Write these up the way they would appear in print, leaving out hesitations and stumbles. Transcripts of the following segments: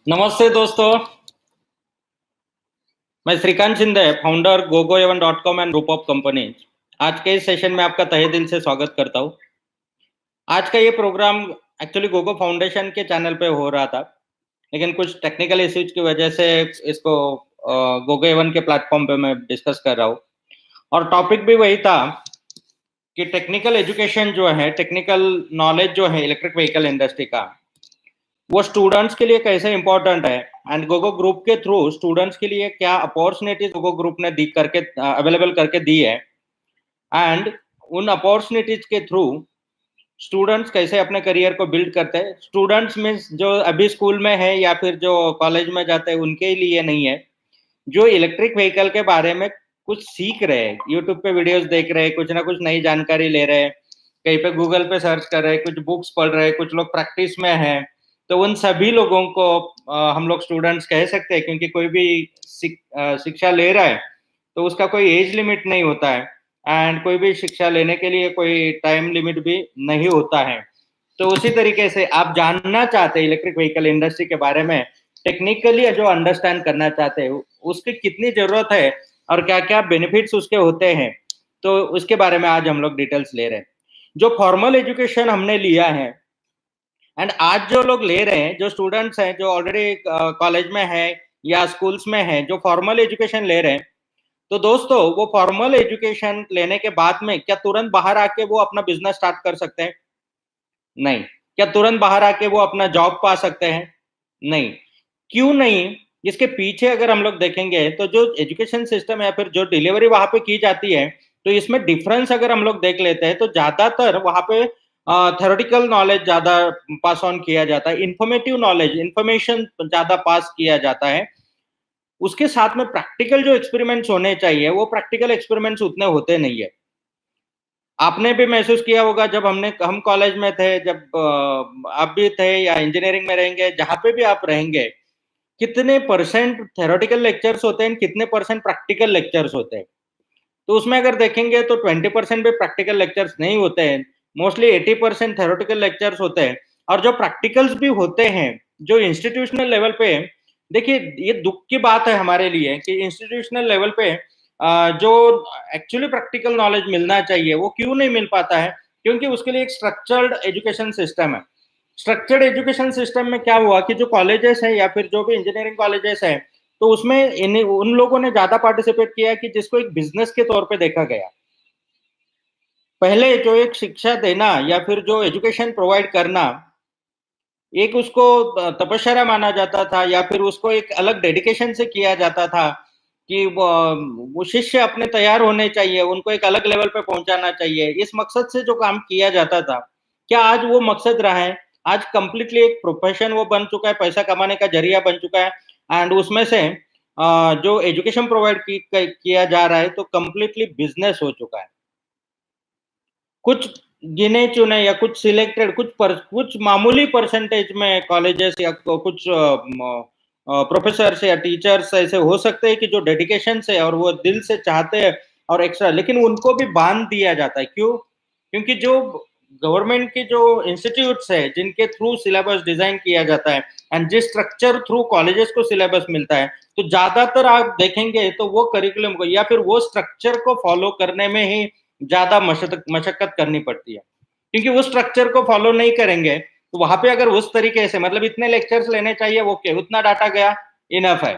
नमस्ते दोस्तों, मैं Shrikant Shinde, founder gogoevan.com and group of companies. आज के इस सेशन में आपका तहे दिल से स्वागत करता हूँ। आज का ये प्रोग्राम एक्चुअली गोगो फाउंडेशन के चैनल पे हो रहा था, लेकिन कुछ टेक्निकल इश्यूज की वजह से इसको गोगो एवन के प्लेटफॉर्म पे मैं डिस्कस कर रहा हूँ। और टॉपिक भी वही था कि टेक्निकल एजुकेशन जो है, टेक्निकल नॉलेज जो है इलेक्ट्रिक व्हीकल इंडस्ट्री का, वो स्टूडेंट्स के लिए कैसे इंपॉर्टेंट है एंड गोगो ग्रुप के थ्रू स्टूडेंट्स के लिए क्या अपॉर्चुनिटीज गोगो ग्रुप ने दी करके अवेलेबल करके दी है एंड उन अपॉर्चुनिटीज के थ्रू स्टूडेंट्स कैसे अपने करियर को बिल्ड करते हैं। स्टूडेंट्स मीन्स जो अभी स्कूल में है या फिर जो कॉलेज में जाते हैं उनके लिए नहीं है, जो इलेक्ट्रिक व्हीकल के बारे में कुछ सीख रहे हैं, यूट्यूब पे वीडियोस देख रहे हैं, कुछ ना कुछ नई जानकारी ले रहे हैं, कहीं पे गूगल पे सर्च कर रहे हैं, कुछ बुक्स पढ़ रहे हैं, कुछ लोग प्रैक्टिस में है। तो उन सभी लोगों को हम लोग स्टूडेंट्स कह सकते हैं, क्योंकि कोई भी शिक्षा ले रहा है तो उसका कोई एज लिमिट नहीं होता है एंड कोई भी शिक्षा लेने के लिए कोई टाइम लिमिट भी नहीं होता है। तो उसी तरीके से आप जानना चाहते हैं इलेक्ट्रिक व्हीकल इंडस्ट्री के बारे में, टेक्निकली जो अंडरस्टैंड करना चाहते हैं उसकी कितनी जरूरत है और क्या क्या बेनिफिट्स उसके होते हैं, तो उसके बारे में आज हम लोग डिटेल्स ले रहे हैं। जो फॉर्मल एजुकेशन हमने लिया है एंड आज जो लोग ले रहे हैं, जो स्टूडेंट्स हैं जो ऑलरेडी कॉलेज में है या स्कूल्स में है, जो फॉर्मल एजुकेशन ले रहे हैं, तो दोस्तों वो फॉर्मल एजुकेशन लेने के बाद में क्या तुरंत बाहर आके वो अपना बिजनेस स्टार्ट कर सकते हैं? नहीं। क्या तुरंत बाहर आके वो अपना जॉब पा सकते हैं? नहीं। क्यों नहीं? इसके पीछे अगर हम लोग देखेंगे तो जो एजुकेशन सिस्टम या फिर जो डिलीवरी वहां पे की जाती है, तो इसमें डिफरेंस अगर हम लोग देख लेते हैं तो ज्यादातर वहां पे थ्योरेटिकल नॉलेज ज्यादा पास ऑन किया जाता है, इंफॉर्मेटिव नॉलेज, इंफॉर्मेशन ज्यादा पास किया जाता है। उसके साथ में प्रैक्टिकल जो एक्सपेरिमेंट्स होने चाहिए वो प्रैक्टिकल एक्सपेरिमेंट्स उतने होते नहीं है। आपने भी महसूस किया होगा जब हम कॉलेज में थे, जब आप भी थे या इंजीनियरिंग में रहेंगे, जहाँ पे भी आप रहेंगे, कितने परसेंट थ्योरेटिकल लेक्चर्स होते हैं, कितने परसेंट प्रैक्टिकल लेक्चर्स होते हैं। तो उसमें अगर देखेंगे तो 20% भी प्रैक्टिकल लेक्चर्स नहीं होते हैं, मोस्टली 80% थ्योरेटिकल लेक्चर्स होते हैं। और जो प्रैक्टिकल्स भी होते हैं जो इंस्टीट्यूशनल लेवल पे, देखिए ये दुख की बात है हमारे लिए कि इंस्टीट्यूशनल लेवल पे जो एक्चुअली प्रैक्टिकल नॉलेज मिलना चाहिए वो क्यों नहीं मिल पाता है, क्योंकि उसके लिए एक स्ट्रक्चर्ड एजुकेशन सिस्टम है। स्ट्रक्चर्ड एजुकेशन सिस्टम में क्या हुआ कि जो कॉलेजेस है या फिर जो भी इंजीनियरिंग कॉलेजेस है, तो उसमें उन लोगों ने ज्यादा पार्टिसिपेट किया कि जिसको एक बिजनेस के तौर पे देखा गया। पहले जो एक शिक्षा देना या फिर जो एजुकेशन प्रोवाइड करना, एक उसको तपस्या माना जाता था या फिर उसको एक अलग डेडिकेशन से किया जाता था कि वो शिष्य अपने तैयार होने चाहिए, उनको एक अलग लेवल पे पहुंचाना चाहिए। इस मकसद से जो काम किया जाता था, क्या आज वो मकसद रहा है? आज कंप्लीटली एक प्रोफेशन वो बन चुका है, पैसा कमाने का जरिया बन चुका है एंड उसमें से जो एजुकेशन प्रोवाइड किया जा रहा है तो कंप्लीटली बिजनेस हो चुका है। कुछ गिने चुने या कुछ सिलेक्टेड, कुछ मामूली परसेंटेज में कॉलेजेस या कुछ प्रोफेसर्स या टीचर्स ऐसे हो सकते हैं कि जो डेडिकेशन से और वो दिल से चाहते हैं और एक्स्ट्रा, लेकिन उनको भी बांध दिया जाता है। क्यों? क्योंकि जो गवर्नमेंट के जो इंस्टीट्यूट्स है जिनके थ्रू सिलेबस डिजाइन किया जाता है एंड जिस स्ट्रक्चर थ्रू कॉलेजेस को सिलेबस मिलता है, तो ज्यादातर आप देखेंगे तो वो करिकुलम को या फिर वो स्ट्रक्चर को फॉलो करने में ही ज्यादा मशक्कत करनी पड़ती है। क्योंकि वो स्ट्रक्चर को फॉलो नहीं करेंगे तो वहां पे अगर उस तरीके से मतलब इतने लेक्चर्स लेने चाहिए, वो क्या उतना डाटा गया इनफ है,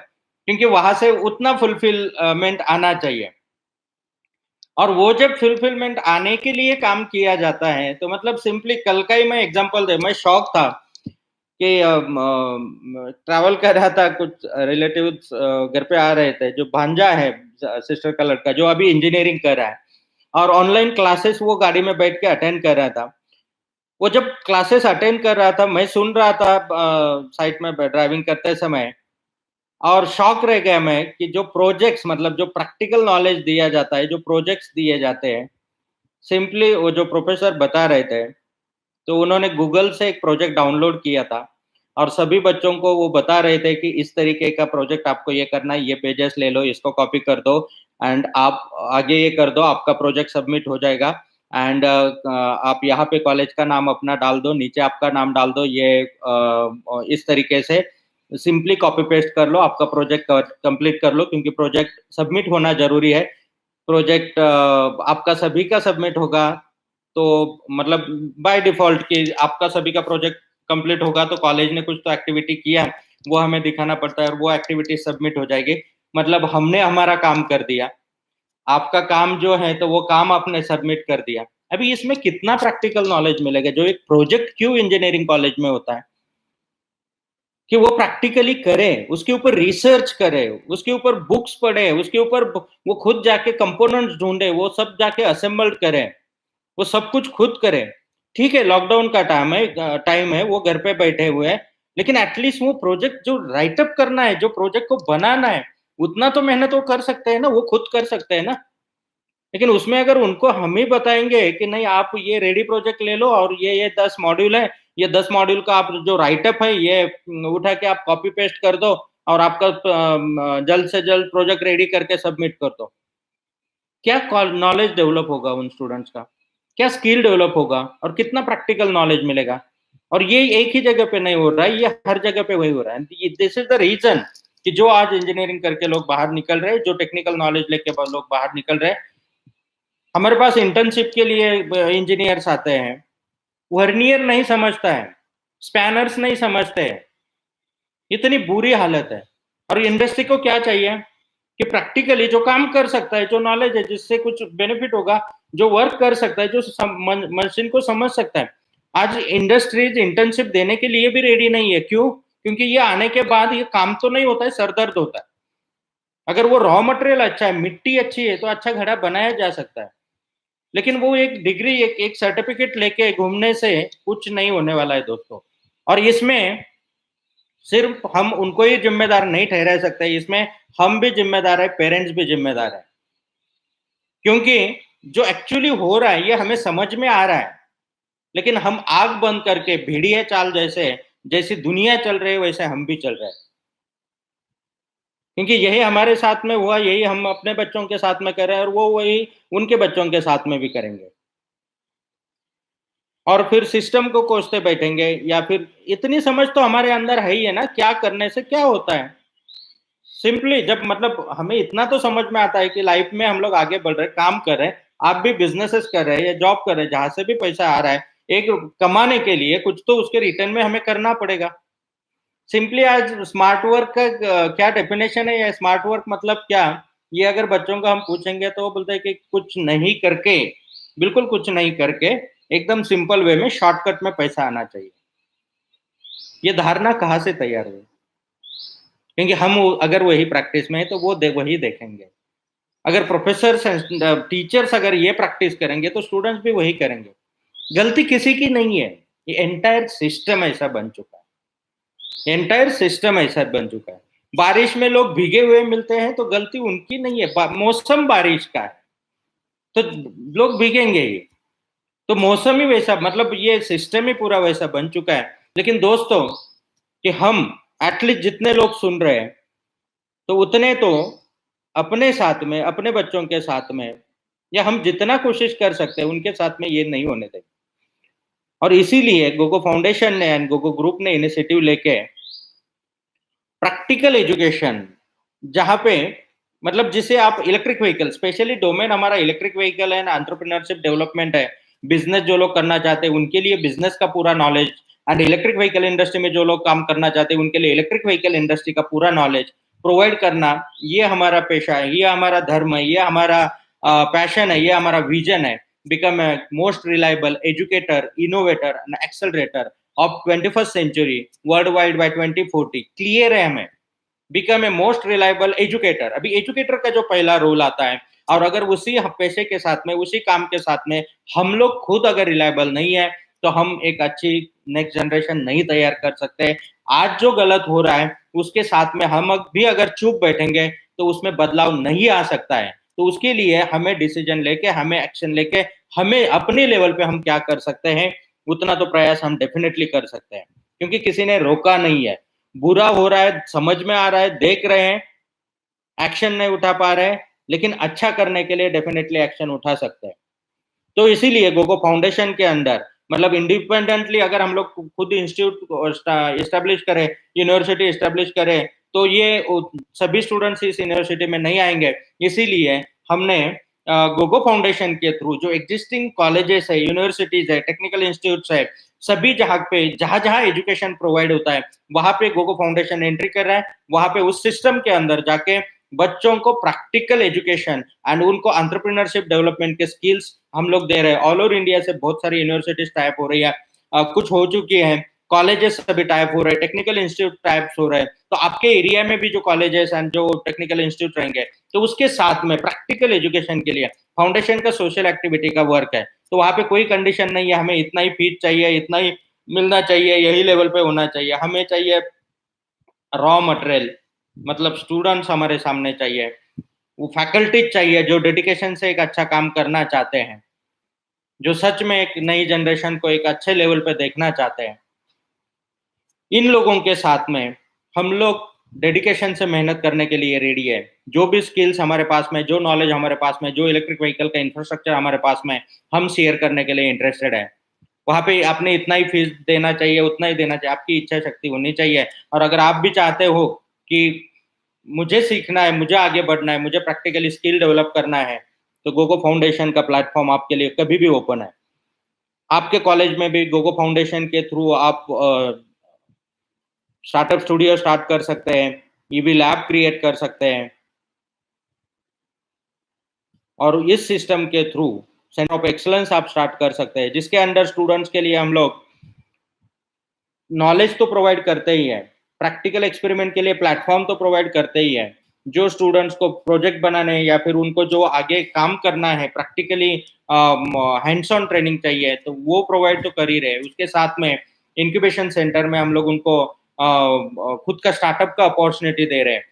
क्योंकि वहां से उतना फुलफिलमेंट आना चाहिए। और वो जब फुलफिलमेंट आने के लिए काम किया जाता है तो मतलब सिंपली कल का ही मैं एग्जांपल दे, मैं शौक था कि ट्रैवल कर रहा था, कुछ रिलेटिव्स घर पे आ रहे थे, जो भांजा है सिस्टर का लड़का जो अभी इंजीनियरिंग कर रहा है, और ऑनलाइन क्लासेस वो गाड़ी में बैठ के अटेंड कर रहा था। वो जब क्लासेस अटेंड कर रहा था, मैं सुन रहा था साइड में ड्राइविंग करते समय, और शॉक रह गया मैं कि जो प्रोजेक्ट्स मतलब जो प्रैक्टिकल नॉलेज दिया जाता है, जो प्रोजेक्ट्स दिए जाते हैं, सिंपली वो जो प्रोफेसर बता रहे थे, तो उन्होंने गूगल से एक प्रोजेक्ट डाउनलोड किया था और सभी बच्चों को वो बता रहे थे कि इस तरीके का प्रोजेक्ट आपको ये करना है, ये पेजेस ले लो, इसको कॉपी कर दो एंड आप आगे ये कर दो, आपका प्रोजेक्ट सबमिट हो जाएगा एंड आप यहाँ पे कॉलेज का नाम अपना डाल दो, नीचे आपका नाम डाल दो, ये इस तरीके से सिंपली कॉपी पेस्ट कर लो, आपका प्रोजेक्ट कंप्लीट कर लो, क्योंकि प्रोजेक्ट सबमिट होना जरूरी है। प्रोजेक्ट आपका सभी का सबमिट होगा, तो मतलब बाय डिफॉल्ट कि आपका सभी का प्रोजेक्ट कंप्लीट होगा तो कॉलेज ने कुछ तो एक्टिविटी किया, वो हमें दिखाना पड़ता है और वो एक्टिविटी सबमिट हो जाएगी। मतलब हमने हमारा काम कर दिया, आपका काम जो है तो वो काम आपने सबमिट कर दिया। अभी इसमें कितना प्रैक्टिकल नॉलेज मिलेगा जो एक प्रोजेक्ट क्यों इंजीनियरिंग कॉलेज में होता है, कि वो प्रैक्टिकली करे, उसके ऊपर रिसर्च करे, उसके ऊपर बुक्स पढ़े, उसके ऊपर वो खुद जाके कंपोनेंट्स ढूंढे, वो सब जाके असेंबल्ड करे, वो सब कुछ खुद करे। ठीक है, लॉकडाउन का टाइम है, वो घर पे बैठे हुए हैं, लेकिन एटलीस्ट वो प्रोजेक्ट जो राइटअप करना है, जो प्रोजेक्ट को बनाना है, उतना तो मेहनत वो कर सकते हैं ना, वो खुद कर सकते हैं ना। लेकिन उसमें अगर उनको हम ही बताएंगे कि नहीं आप ये रेडी प्रोजेक्ट ले लो और ये 10 मॉड्यूल है, ये 10 मॉड्यूल का आप जो राइटअप है ये उठा के आप कॉपी पेस्ट कर दो और आपका जल्द से जल्द प्रोजेक्ट रेडी करके सबमिट कर दो। क्या नॉलेज डेवलप होगा उन स्टूडेंट्स का, क्या स्किल डेवलप होगा और कितना प्रैक्टिकल नॉलेज मिलेगा। और ये एक ही जगह पे नहीं हो रहा है, ये हर जगह पे वही हो रहा है। दिस इज द रीजन कि जो आज इंजीनियरिंग करके लोग बाहर निकल रहे हैं, जो टेक्निकल नॉलेज लेके लोग बाहर निकल रहे हैं, हमारे पास इंटर्नशिप के लिए इंजीनियर्स आते हैं, वर्नियर नहीं समझता है, स्पैनर्स नहीं समझते हैं, इतनी बुरी हालत है। और इंडस्ट्री को क्या चाहिए कि प्रैक्टिकली जो काम कर सकता है, जो नॉलेज है जिससे कुछ बेनिफिट होगा, जो वर्क कर सकता है, जो मशीन को समझ सकता है। आज इंडस्ट्रीज इंटर्नशिप देने के लिए भी रेडी नहीं है। क्यों? क्योंकि ये आने के बाद ये काम तो नहीं होता है, सरदर्द होता है। अगर वो रॉ मटेरियल अच्छा है, मिट्टी अच्छी है, तो अच्छा घड़ा बनाया जा सकता है। लेकिन वो एक डिग्री, एक सर्टिफिकेट लेके घूमने से कुछ नहीं होने वाला है दोस्तों। और इसमें सिर्फ हम उनको ही जिम्मेदार नहीं ठहरा सकते, इसमें हम भी जिम्मेदार है, पेरेंट्स भी जिम्मेदार है। क्योंकि जो एक्चुअली हो रहा है ये हमें समझ में आ रहा है, लेकिन हम आग बंद करके भेड़िया चाल जैसे जैसी दुनिया चल रही है वैसे हम भी चल रहे हैं। क्योंकि यही हमारे साथ में हुआ, यही हम अपने बच्चों के साथ में कर रहे हैं और वो वही उनके बच्चों के साथ में भी करेंगे। और फिर सिस्टम को कोसते बैठेंगे, या फिर इतनी समझ तो हमारे अंदर है ही है ना, क्या करने से क्या होता है। सिंपली जब मतलब हमें इतना तो समझ में आता है कि लाइफ में हम लोग आगे बढ़ रहे हैं, काम कर रहे हैं, आप भी बिजनेसेस कर रहे हैं या जॉब कर रहे हैं, जहां से भी पैसा आ रहा है, एक कमाने के लिए कुछ तो उसके रिटर्न में हमें करना पड़ेगा। सिंपली आज स्मार्ट वर्क का क्या डेफिनेशन है, या स्मार्ट वर्क मतलब क्या, ये अगर बच्चों को हम पूछेंगे तो वो बोलते हैं कि कुछ नहीं करके, बिल्कुल कुछ नहीं करके, एकदम सिंपल वे में शॉर्टकट में पैसा आना चाहिए। ये धारणा कहाँ से तैयार हुई? क्योंकि हम अगर वही प्रैक्टिस में है तो वो वही देखेंगे। अगर प्रोफेसर टीचर्स अगर ये प्रैक्टिस करेंगे तो स्टूडेंट्स भी वही करेंगे। गलती किसी की नहीं है, ये एंटायर सिस्टम ऐसा बन चुका है, एंटायर सिस्टम ऐसा बन चुका है। बारिश में लोग भीगे हुए मिलते हैं तो गलती उनकी नहीं है, मौसम बारिश का है तो लोग भीगेंगे ही। तो मौसम ही वैसा, मतलब ये सिस्टम ही पूरा वैसा बन चुका है। लेकिन दोस्तों, कि हम एटलीस्ट जितने लोग सुन रहे हैं तो उतने तो अपने साथ में, अपने बच्चों के साथ में, या हम जितना कोशिश कर सकते हैं उनके साथ में ये नहीं होने देंगे। और इसीलिए गोगो फाउंडेशन ने एंड गोगो ग्रुप ने इनिशिएटिव लेके प्रैक्टिकल एजुकेशन, जहाँ पे मतलब जिसे आप इलेक्ट्रिक व्हीकल, स्पेशली डोमेन हमारा इलेक्ट्रिक व्हीकल है ना, एंटरप्रेन्योरशिप डेवलपमेंट है, बिजनेस जो लोग करना चाहते हैं उनके लिए बिजनेस का पूरा knowledge, and electric vehicle industry में जो लोग काम करना चाहते हैं उनके लिए इलेक्ट्रिक व्हीकल इंडस्ट्री का पूरा नॉलेज प्रोवाइड करना, ये हमारा पेशा है, ये हमारा धर्म है, ये हमारा पैशन है, ये हमारा विजन है। Become a most reliable educator, innovator and accelerator of 21st century world wide by 2040, clear है हमें। Become a most reliable educator, अभी एजुकेटर का जो पहला रोल आता है, और अगर उसी पेशे के साथ में, उसी काम के साथ में हम लोग खुद अगर रिलायबल नहीं है तो हम एक अच्छी नेक्स्ट जनरेशन नहीं तैयार कर सकते। आज जो गलत हो रहा है उसके साथ में हम भी अगर चुप बैठेंगे तो उसमें बदलाव नहीं आ सकता है। तो उसके लिए हमें डिसीजन लेके, हमें एक्शन लेके, हमें अपने लेवल पे हम क्या कर सकते हैं उतना तो प्रयास हम डेफिनेटली कर सकते हैं, क्योंकि किसी ने रोका नहीं है। बुरा हो रहा है, समझ में आ रहा है, देख रहे हैं, एक्शन नहीं उठा पा रहे हैं, लेकिन अच्छा करने के लिए डेफिनेटली एक्शन उठा सकते हैं। तो इसीलिए गोगो फाउंडेशन के अंदर मतलब इंडिपेंडेंटली अगर हम लोग खुद इंस्टीट्यूट इस्टेब्लिश करें, यूनिवर्सिटी इस्टेब्लिश करें, तो ये सभी स्टूडेंट्स इस यूनिवर्सिटी में नहीं आएंगे। इसीलिए हमने गोगो फाउंडेशन के थ्रू जो एग्जिस्टिंग कॉलेजेस है, यूनिवर्सिटीज है, टेक्निकल इंस्टीट्यूट्स है, सभी जहां जहां एजुकेशन प्रोवाइड होता है वहां पे गोगो फाउंडेशन एंट्री कर रहा है। वहां पे उस सिस्टम के अंदर जाके बच्चों को प्रैक्टिकल एजुकेशन एंड उनको एंटरप्रेन्योरशिप डेवलपमेंट के स्किल्स हम लोग दे रहे हैं। ऑल ओवर इंडिया से बहुत सारी यूनिवर्सिटीज टाइप हो रही है, कुछ हो चुकी है, कॉलेजेस सभी टाइप हो रहे हैं, टेक्निकल इंस्टीट्यूट टाइप्स हो रहे हैं। तो आपके एरिया में भी जो कॉलेजेस एंड जो टेक्निकल इंस्टीट्यूट रहेंगे, तो उसके साथ में प्रैक्टिकल एजुकेशन के लिए फाउंडेशन का सोशल एक्टिविटी का वर्क है। तो वहां पे कोई कंडीशन नहीं है हमें इतना ही फीस चाहिए, इतना ही मिलना चाहिए, यही लेवल पे होना चाहिए। हमें चाहिए रॉ मटेरियल, मतलब स्टूडेंट्स हमारे सामने चाहिए, वो फैकल्टी चाहिए जो डेडिकेशन से एक अच्छा काम करना चाहते हैं, जो सच में एक नई जनरेशन को एक अच्छे लेवल पे देखना चाहते हैं। इन लोगों के साथ में हम लोग डेडिकेशन से मेहनत करने के लिए रेडी है। जो भी स्किल्स हमारे पास में, जो नॉलेज हमारे पास में, जो इलेक्ट्रिक व्हीकल का इंफ्रास्ट्रक्चर हमारे पास में, हम शेयर करने के लिए इंटरेस्टेड है। वहाँ पे आपने इतना ही फीस देना चाहिए, उतना ही देना चाहिए, आपकी इच्छा शक्ति होनी चाहिए। और अगर आप भी चाहते हो कि मुझे सीखना है, मुझे आगे बढ़ना है, मुझे प्रैक्टिकली स्किल डेवलप करना है, तो गोगो फाउंडेशन का प्लेटफॉर्म आपके लिए कभी भी ओपन है। आपके कॉलेज में भी गोगो फाउंडेशन के थ्रू आप स्टार्टअप स्टूडियो स्टार्ट कर सकते हैं, ईवी लैब क्रिएट कर सकते हैं, और इस सिस्टम के थ्रू सेंटर ऑफ एक्सलेंस आप स्टार्ट कर सकते हैं, जिसके अंडर स्टूडेंट्स के लिए हम लोग नॉलेज तो प्रोवाइड करते ही है, प्रैक्टिकल एक्सपेरिमेंट के लिए प्लेटफॉर्म तो प्रोवाइड करते ही है। जो स्टूडेंट्स को प्रोजेक्ट बनाने या फिर उनको जो आगे काम करना है, प्रैक्टिकली हैंड्स ऑन ट्रेनिंग चाहिए, तो वो प्रोवाइड तो कर ही रहे। उसके साथ में इंक्यूबेशन सेंटर में हम लोग उनको खुद का स्टार्टअप का अपॉर्चुनिटी दे रहे हैं।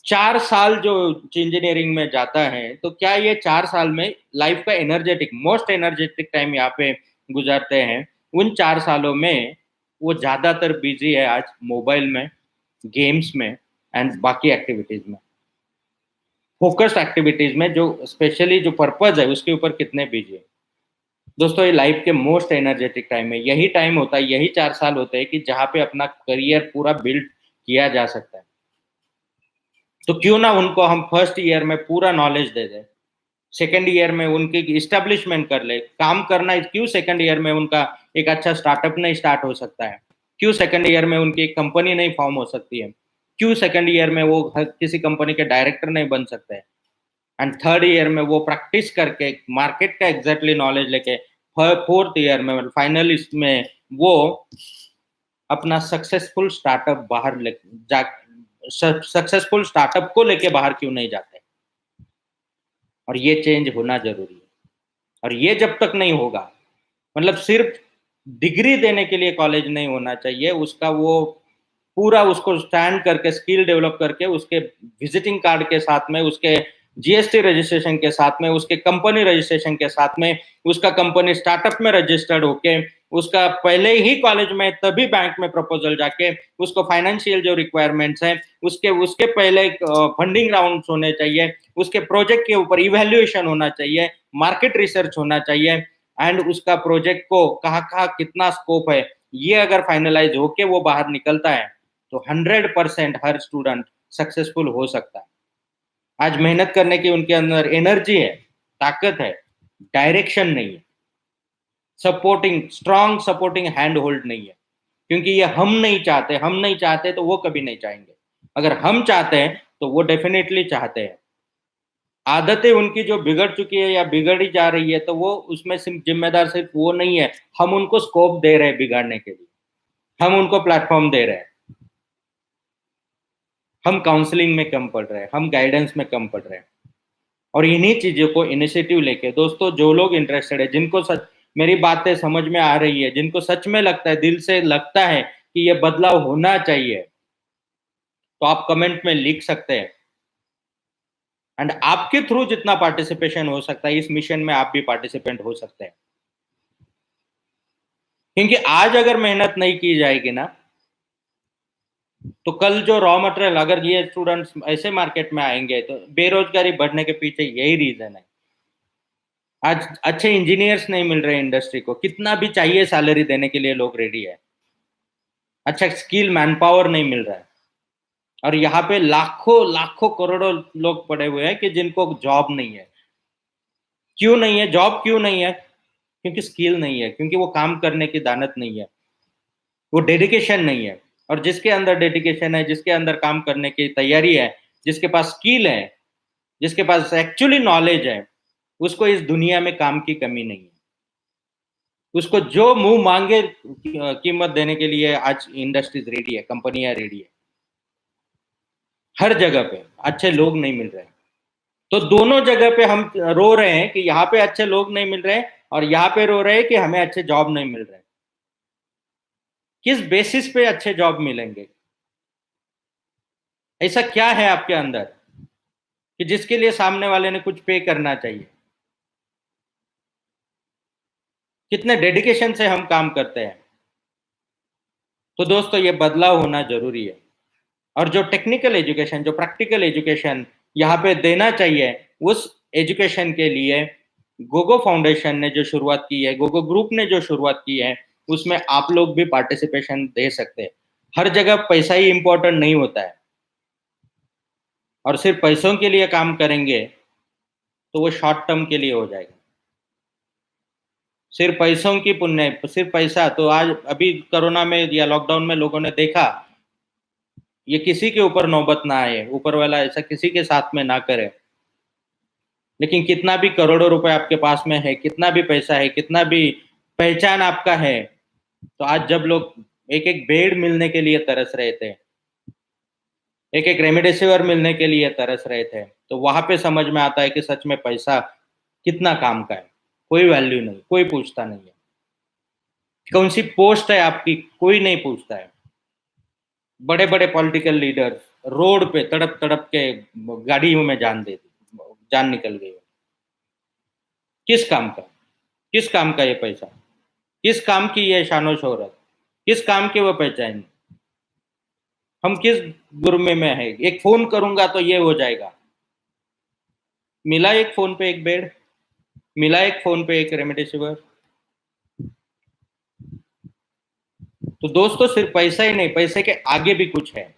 4 साल जो इंजीनियरिंग में जाता है, तो क्या ये 4 साल में लाइफ का एनर्जेटिक मोस्ट एनर्जेटिक टाइम यहाँ पे गुजारते हैं। उन 4 सालों में वो ज्यादातर बिजी है आज मोबाइल में, गेम्स में एंड बाकी एक्टिविटीज में, फोकस्ड एक्टिविटीज में, जो स्पेशली जो पर्पज है उसके ऊपर कितने बिजी है। दोस्तों, ये लाइफ के मोस्ट एनर्जेटिक टाइम है। यही टाइम होता है, यही 4 साल होते हैं कि जहाँ पे अपना करियर पूरा बिल्ड किया जा सकता है। तो क्यों ना उनको हम फर्स्ट ईयर में पूरा नॉलेज दे दें, सेकेंड ईयर में उनकी इस्टेब्लिशमेंट कर ले। काम करना क्यों सेकेंड ईयर में उनका एक अच्छा स्टार्टअप नहीं स्टार्ट हो सकता है, क्यों सेकेंड ईयर में उनकी एक कंपनी नहीं फॉर्म हो सकती है, क्यों सेकेंड ईयर में वो किसी कंपनी के डायरेक्टर नहीं बन सकते हैं, एंड थर्ड ईयर में वो प्रैक्टिस करके मार्केट का एग्जैक्टली नॉलेज लेके फोर्थ ईयर में फाइनलिस्ट में वो अपना सक्सेसफुल स्टार्टअप बाहर ले जा सक्सेसफुल स्टार्टअप को लेके बाहर क्यों नहीं जाते। और ये चेंज होना जरूरी है। और ये जब तक नहीं होगा, मतलब सिर्फ डिग्री देने के लिए कॉलेज नहीं होना चाहिए, उसका वो पूरा उसको स्टैंड करके स्किल डेवलप करके उसके विजिटिंग कार्ड के साथ में, उसके जीएसटी रजिस्ट्रेशन के साथ में, उसके कंपनी रजिस्ट्रेशन के साथ में, उसका कंपनी स्टार्टअप में रजिस्टर्ड होके, उसका पहले ही कॉलेज में तभी बैंक में प्रपोजल जाके उसको फाइनेंशियल जो रिक्वायरमेंट्स हैं उसके उसके पहले फंडिंग राउंड्स होने चाहिए, उसके प्रोजेक्ट के ऊपर इवैल्यूएशन होना चाहिए, मार्केट रिसर्च होना चाहिए, एंड उसका प्रोजेक्ट को कहाँ कहाँ कितना स्कोप है, ये अगर फाइनलाइज होके वो बाहर निकलता है, तो 100% हर स्टूडेंट सक्सेसफुल हो सकता है। आज मेहनत करने की उनके अंदर एनर्जी है, ताकत है, डायरेक्शन नहीं है, supporting strong supporting hand hold नहीं है। क्योंकि ये हम नहीं चाहते तो वो कभी नहीं चाहेंगे। अगर हम चाहते हैं तो वो डेफिनेटली चाहते हैं। आदतें उनकी जो बिगड़ चुकी है या बिगड़ी जा रही है, तो वो उसमें सिर्फ जिम्मेदार सिर्फ वो नहीं है, हम उनको स्कोप दे रहे हैं बिगाड़ने के लिए, हम उनको प्लेटफॉर्म दे रहे हैं। हम काउंसलिंग में कम पड़ रहे हैं, हम गाइडेंस में कम पड़ रहे हैं। और इन्हीं चीजों को इनिशिएटिव लेके दोस्तों, जो लोग इंटरेस्टेड है, जिनको सच मेरी बातें समझ में आ रही है, जिनको सच में लगता है, दिल से लगता है कि ये बदलाव होना चाहिए, तो आप कमेंट में लिख सकते हैं। एंड आपके थ्रू जितना पार्टिसिपेशन हो सकता है इस मिशन में, आप भी पार्टिसिपेंट हो सकते हैं। क्योंकि आज अगर मेहनत नहीं की जाएगी ना, तो कल जो रॉ मटेरियल, अगर ये स्टूडेंट्स ऐसे मार्केट में आएंगे, तो बेरोजगारी बढ़ने के पीछे यही रीजन है। आज अच्छे इंजीनियर्स नहीं मिल रहे इंडस्ट्री को, कितना भी चाहिए सैलरी देने के लिए लोग रेडी है, अच्छा स्किल मैन पावर नहीं मिल रहा है। और यहाँ पे लाखों लाखों करोड़ों लोग पड़े हुए हैं कि जिनको जॉब नहीं है। क्यों नहीं है जॉब, क्यों नहीं है? क्योंकि स्किल नहीं है, क्योंकि वो काम करने की दानत नहीं है, वो डेडिकेशन नहीं है। और जिसके अंदर डेडिकेशन है, जिसके अंदर काम करने की तैयारी है, जिसके पास स्किल है, जिसके पास एक्चुअली नॉलेज है, उसको इस दुनिया में काम की कमी नहीं है। उसको जो मुंह मांगे कीमत देने के लिए आज इंडस्ट्रीज रेडी है, कंपनियां रेडी है। हर जगह पे अच्छे लोग नहीं मिल रहे हैं। तो दोनों जगह पे हम रो रहे हैं कि यहाँ पे अच्छे लोग नहीं मिल रहे हैं, और यहाँ पे रो रहे हैं कि हमें अच्छे जॉब नहीं मिल रहे हैं। किस बेसिस पे अच्छे जॉब मिलेंगे? ऐसा क्या है आपके अंदर कि जिसके लिए सामने वाले ने कुछ पे करना चाहिए? कितने डेडिकेशन से हम काम करते हैं। तो दोस्तों ये बदलाव होना जरूरी है। और जो टेक्निकल एजुकेशन, जो प्रैक्टिकल एजुकेशन यहाँ पे देना चाहिए, उस एजुकेशन के लिए गोगो फाउंडेशन ने जो शुरुआत की है, गोगो ग्रुप ने जो शुरुआत की है, उसमें आप लोग भी पार्टिसिपेशन दे सकते हैं। हर जगह पैसा ही इंपॉर्टेंट नहीं होता है, और सिर्फ पैसों के लिए काम करेंगे तो वो शॉर्ट टर्म के लिए हो जाएगा। सिर्फ पैसों की पुण्य, सिर्फ पैसा तो आज अभी कोरोना में या लॉकडाउन में लोगों ने देखा, ये किसी के ऊपर नौबत ना आए, ऊपर वाला ऐसा किसी के साथ में ना करे। लेकिन कितना भी करोड़ों रुपए आपके पास में है, कितना भी पैसा है, कितना भी पहचान आपका है, तो आज जब लोग एक एक बेड मिलने के लिए तरस रहे थे, एक एक रेमडेसिविर मिलने के लिए तरस रहे थे, तो वहां पे समझ में आता है कि सच में पैसा कितना काम का है। कोई वैल्यू नहीं, कोई पूछता नहीं है। कौन सी पोस्ट है आपकी, कोई नहीं पूछता है। बड़े बड़े पॉलिटिकल लीडर्स रोड पे तड़प तड़प के गाड़ियों में जान निकल गई। किस काम का? किस काम का ये पैसा? किस काम की ये शानो शोहरत? किस काम की वो पहचान? हम किस गुरमे में है? एक फोन करूंगा तो ये हो जाएगा। मिला एक फोन पे एक बेड, मिला एक फोन पे एक रेमडेसिविर। तो दोस्तों सिर्फ पैसा ही नहीं, पैसे के आगे भी कुछ है।